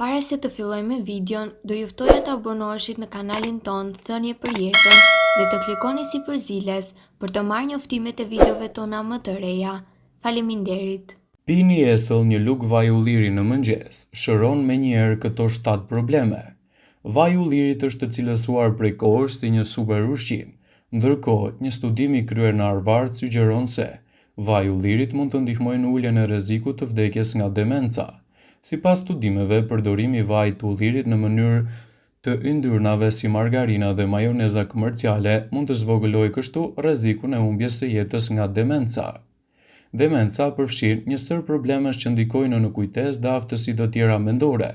Para se të fillojmë me videon, do ju ftoja të abonoheshit në kanalin ton Thënie për Jetën dhe të klikoni si përziles për të marrë njoftimet e videove tona më të reja. Faleminderit. Pini esëll një lugë vaj ulliri në mëngjes, shëron me njerë këto 7 probleme. Vaj ullirit është të cilësuar prej kohësh si një super ushqim, ndërkohë një studim i kryer në Harvard sugjeron se vaj ullirit mund të ndihmojë në uljen e rrezikut të vdekjes nga demenca. Sipas studimeve, përdorimi i vajit të ullirit në mënyrë të yndyrnave si margarina dhe majoneza komerciale mund të zvogëlojë kështu rrezikun e humbjes së jetës nga demenca. Demenca përfshin një sër problemesh që ndikojnë në kujtesë dhe aftësi të tjera mendore,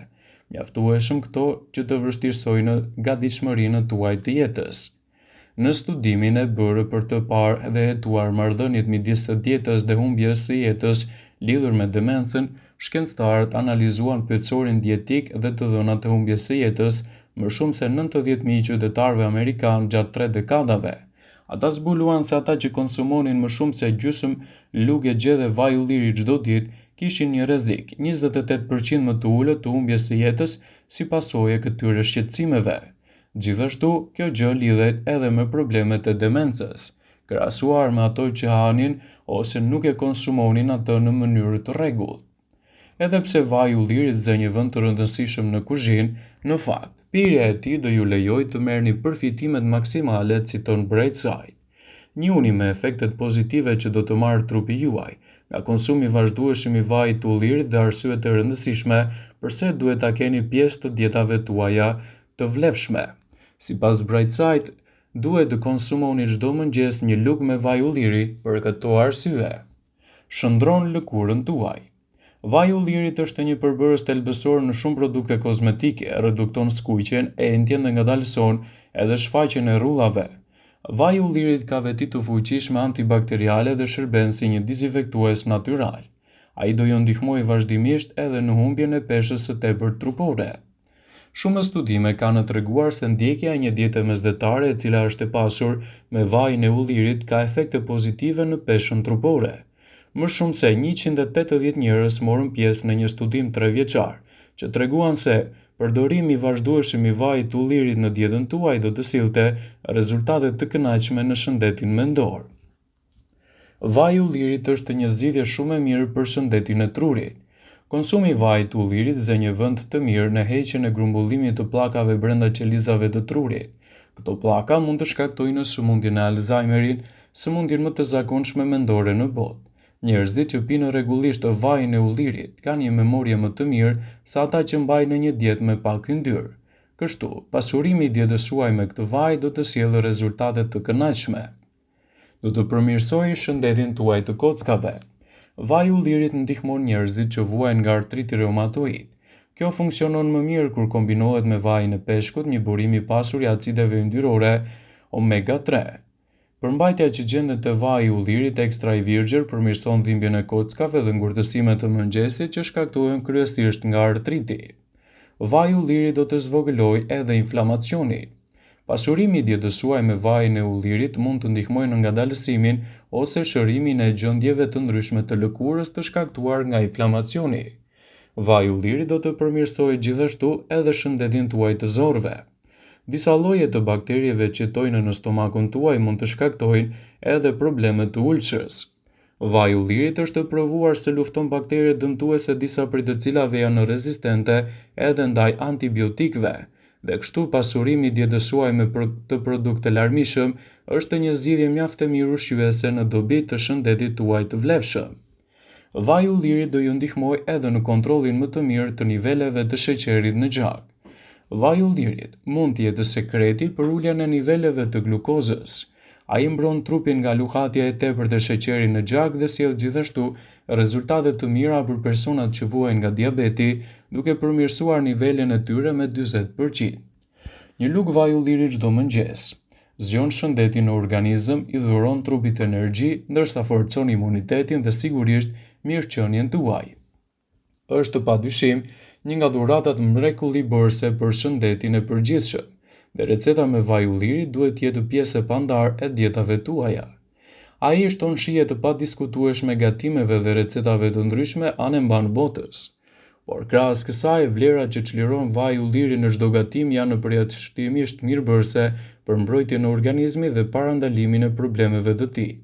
mjaftueshëm këto që të vështirësojnë gatishmërinë tuaj të jetës. Në studimin e bërë për të parë dhe hetuar marrëdhëniet midis së dietës dhe humbjes së jetës lidhur me demencën, shkencëtarët analizuan pyetësorin dietik dhe të dhënat e humbjes së jetës më shumë se 90.000 qytetarëve amerikanë gjatë 3 dekadave. Ata zbuluan se ata që konsumonin më shumë se gjysmë lugë e gjedhe vaj ulliri çdo ditë kishin një rrezik 28% më të ulët të humbjes së jetës si pasojë e këtyre shqetësimeve. Gjithashtu, kjo gjë lidhet edhe me problemet e demencës, krahasuar me ato që hanin ose nuk e konsumonin atë në mënyrë të rregullt. Edhe pse vaji i ullirit zë një vend të rëndësishëm në kuzhinë, në fakt, pirja e tij do ju lejojë të merrni përfitimet maksimale, citon Brightside. Njihuni me efektet pozitive që do të marrë trupi juaj nga konsumi i vazhdueshëm i vajit të ullirit dhe arsyet e rëndësishme pse duhet ta keni pjesë të dietave tuaja të vlefshme. Sipas Brightside, duhet të konsumoni çdo mëngjes një lugë me vaj ulliri për këto arsye. Shndron lëkurën tuaj. Vaji i ullirit është një përbërës thelbësor në shumë produkte kozmetike, redukton skuqjen, entjen dhe ngadalëson edhe shfaqjen e rrullave. Vaji i ullirit ka veti të fuqishme antibakteriale dhe shërben si një dezinfektues natyral. Ai do ju ndihmojë vazhdimisht edhe në humbjen e peshës së tepërt trupore. Shumë studime kanë treguar se ndjekja e një diete mesdhetare e cila është e pasur me vajin e ullirit ka efekte pozitive në peshën trupore. Më shumë se 180 njerëz morën pjesë në një studim 3 vjeçar, që treguan se përdorimi i vazhdueshëm i vajit të ullirit në dietën tuaj do të sillte rezultate të kënaqshme në shëndetin mendor. Vaji i ullirit është një zgjidhje shumë e mirë për shëndetin e trurit. Konsumi i vajit të ullirit zë një vend të mirë në heqjen e grumbullimit të pllakave brenda qelizave të trurit. Këto pllaka mund të shkaktojnë sëmundjen e Alzheimerit, sëmundjen më të zakonshme mendore në botë. Njerëzit që pinë rregullisht vajin e ullirit kanë një memorie më të mirë se ata që mbajnë një dietë me pak yndyrë. Kështu, pasurimi i dietës suaj me këtë vaj do të sjellë rezultate të kënaqshme. Do të përmirësojë shëndetin tuaj të kockave. Vaji i ullirit ndihmon njerëzit që vuajnë nga artriti reumatoid. Kjo funksionon më mirë kur kombinohet me vajin e peshkut, një burim i pasur i acideve yndyrore omega 3. Përmbajtja që gjendet te vaji i ullirit ekstra i virgjër përmirëson dhimbjen e kockave dhe ngurtësimet të mëngjesit që shkaktohen kryesisht nga artriti. Vaji i ullirit do të zvogëlojë edhe inflamacionin. Pasurimi i dietës suaj me vajin e ullirit mund të ndihmojë në ngadalësimin ose shërimin e gjendjeve të ndryshme të lëkurës të shkaktuar nga inflamacioni. Vaji i ullirit do të përmirësojë gjithashtu edhe shëndetin tuaj të zorrve. Disa lloje të bakterieve që jetojnë në stomakun tuaj mund të shkaktojnë edhe probleme të ulçrës. Vaji i ullirit është provuar se lufton baktere dëmtuese disa prej të cilave janë rezistente edhe ndaj antibiotikëve, dhe kështu pasurimi i dietës suaj me të produkte larmishëm është një zgjidhje mjaft e mirë ushqyese në dobi të shëndetit tuaj të vlefshëm. Vaji i ullirit do ju ndihmojë edhe në kontrollin më të mirë të niveleve të sheqerit në gjak. Vaji i ullirit mund të jetë sekreti për uljen e niveleve të glukozës. Ai mbron trupin nga luhatja e tepërt e sheqerit në gjak dhe sjell gjithashtu rezultate të mira për personat që vuajnë nga diabeti, duke përmirësuar nivelin e tyre me 40%. Një lugë vaj ulliri çdo mëngjes zgjon shëndetin në organizëm, i dhuron trupit energji, ndërsa forcon imunitetin dhe sigurisht mirëqenien tuaj. Është padyshim një nga dhuratat mrekulliborse për shëndetin e përgjithshëm, dhe receta me vaj ulliri duhet të jetë pjesë e pandarë e dietave tuaja. Ai shton shije të padiskutueshme gatimeve dhe recetave të ndryshme anë mban botës. por krahas kësaj, vlerat që çliron vaji ulliri në çdo gatim janë përjashtimisht mirëbërëse për mbrojtjen e organizmit dhe parandalimin e problemeve të tij.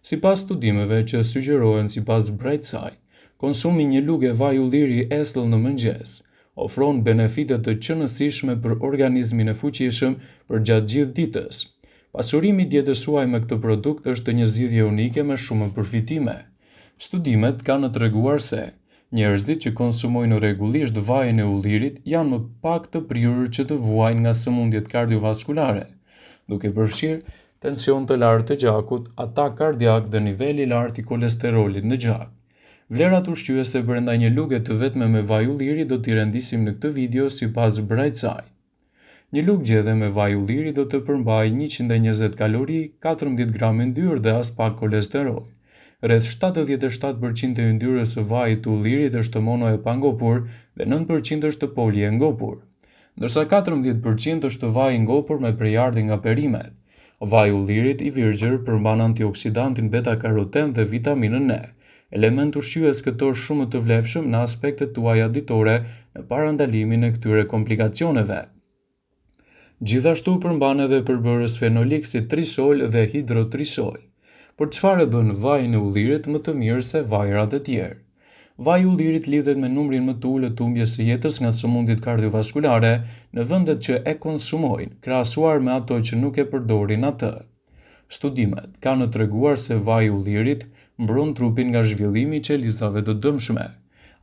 Sipas studimeve që sugjerohen sipas Brightside, konsumi një lugë vaj ulliri esëll në mëngjes ofron benefite të qëndrueshme për organizmin e fuqishëm për gjatë gjithë ditës. Pasurimi i dietës suaj me këtë produkt është një zgjidhje unike me shumë përfitime. Studimet kanë treguar se njerëzit që konsumojnë rregullisht vajin e ullirit janë më pak të prirur që të vuajnë nga sëmundjet kardiovaskulare, duke përfshirë tension të lartë të gjakut, atak kardiak dhe niveli i lartë i kolesterolit në gjak. Vlerat ushqyese brenda një luge të vetme me vaj ulliri do t'i rendisim në këtë video sipas Brightside. Një lugë gjedhe me vaj ulliri do të përmbajë 120 kalori, 14 gram yndyrë dhe as pak kolesterol. Rreth 77% e yndyrës së vajit të ullirit është mono e pangopur dhe 9% është poli e ngopur, ndërsa 14% është vaj i ngopur me prejardhje nga perimet. Vaji i ullirit i virgjër përmban antioksidantin beta-karoten dhe vitaminën E, element ushqyes këtor shumë të vlefshëm në aspektet tuaja ditore në parandalimin e këtyre komplikacioneve. Gjithashtu përmban edhe përbërës fenolik si trisol dhe hidrotrisol. Por çfarë bën vajin e ullirit më të mirë se vajrat e tjerë? Vaji i ullirit lidhet me numrin më të ulët të humbjes së jetës nga sëmundjet kardiovaskulare në vendet që e konsumojnë, krahasuar me ato që nuk e përdorin atë. Studimet kanë treguar se vaji i ullirit mbron trupin nga zhvillimi i qelizave të dëmshme.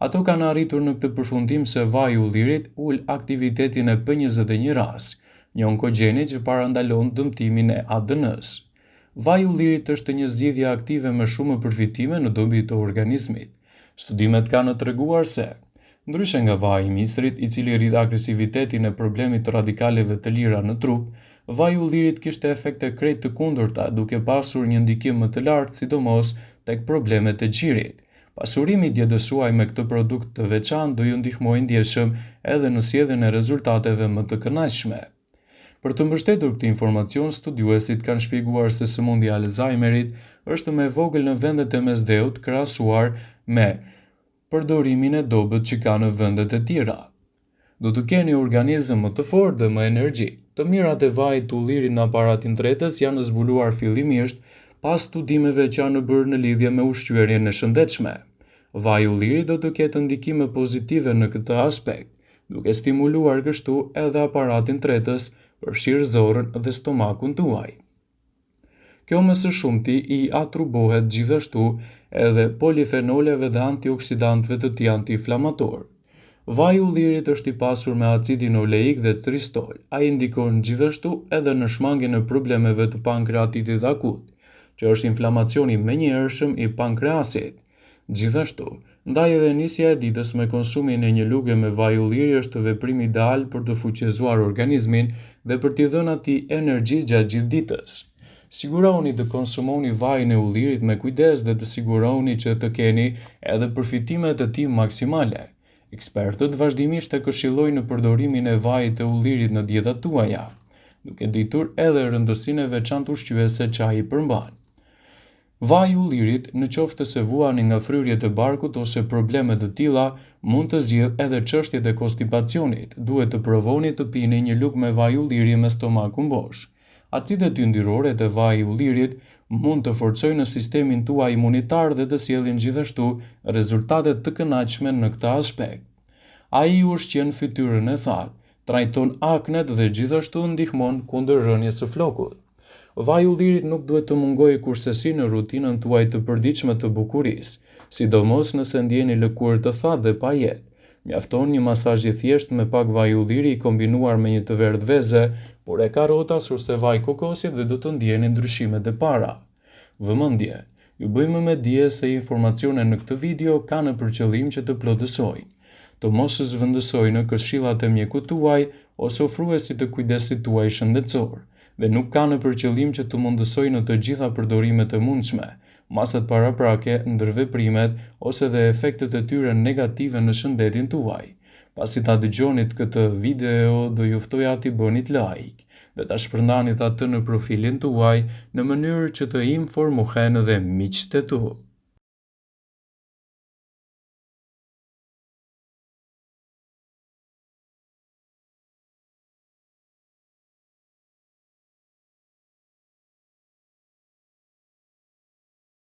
Ato kanë arritur në këtë përfundim se vaji i ullirit ul aktivitetin e P21-ras, një onkogjeni që parandalon dëmtimin e ADN-s. Vaji i ullirit është një zgjidhje aktive me shumë përfitime në dobi të organizmit. Studimet kanë treguar se, ndryshe nga vaji i misrit, i cili rrit agresivitetin e problemit të radikaleve të lira në trup, vaji i ullirit kishte efekte krejt të kundërta, duke pasur një ndikim më të lartë sidomos tek problemet e gjirit. Pasurimi i dietës suaj me këtë produkt të veçantë do ju ndihmojë ndjeshëm edhe në sjelljen e rezultateve më të kënaqshme. Për të mbështetur këtë informacion, studiuesit kanë shpjeguar se sëmundja e Alzheimerit është më e vogël në vendet e mesdheut krahasuar me përdorimin e dobët që ka në vendet e tjera. Do të keni organizëm më të fortë dhe më energjik. Të mirat e vajit të ullirit në aparatin tretës janë zbuluar fillimisht pas studimeve që janë bërë në lidhje me ushqyerjen e shëndetshme. Vaji i ullirit do të ketë ndikime pozitive në këtë aspekt, duke stimuluar kështu edhe aparatin tretës, përfshirë zorën dhe stomakun tuaj. Kjo më së shumti i atribuohet gjithashtu edhe polifenoleve dhe antioksidantëve të tij antiinflamator. Vaji i ullirit është i pasur me acidin oleik dhe tristol. Ai ndikon gjithashtu edhe në shmangjen e problemeve të pankreatitit akut, që është inflamacioni menjëhershëm i pankreasit. Gjithashtu, ndaj edhe nisja e ditës me konsumin e një luge me vaj ulliri është veprim ideal për të fuqizuar organizmin dhe për t'i dhënë atij energji gjatë gjithë ditës. Sigurohuni të konsumoni vajin e ullirit me kujdes dhe të sigurohuni që të keni edhe përfitimet e tij maksimale. Ekspertët vazhdimisht e këshillojnë në përdorimin e vajit të ullirit në dietat tuaja, duke ditur edhe rëndësinë e veçantë ushqyese që ai përmban. Vaji i ullirit, në qoftë se vuani nga fryrjet e barkut ose probleme të tilla, mund të zgjidhë edhe çështjet e konstipacionit. Duhet të provoni të pini një lugë me vaj ulliri me stomakun bosh. Acidet yndyrore të vajit i ullirit mund të forcojnë sistemin tuaj imunitar dhe të sjellin gjithashtu rezultate të kënaqshme në këtë aspekt. Ai ushqen fytyrën e thatë, trajton aknet dhe gjithashtu ndihmon kundër rënies së flokut. Vaji i ullirit nuk duhet të mungojë kurrësi në rutinën tuaj të përditshme të bukurisë, sidomos nëse ndjeni lëkurë të thatë dhe pa jetë. Mjafton një masazh i thjeshtë me pak vaj ulliri i kombinuar me një të verdhë veze, por e karrotas ose vaj kokosi dhe do të ndjeni ndryshimet e para. Vëmendje, ju bëjmë me dije se informacionet në këtë video kanë për qëllim që të plotësojnë, të mos zhvendësojnë këshillat e mjekut tuaj ose ofruesit të kujdesit tuaj shëndetësor, dhe nuk kanë për qëllim që të mundësojnë të gjitha përdorimet e mundshme, masat paraprake, ndërveprimet ose dhe efektet e tyre negative në shëndetin tuaj. Pasi ta dëgjonit këtë video, do ju ftoja t'i bënit like dhe ta shpërndanit atë në profilin tuaj në mënyrë që të informohen edhe miqtë e tu.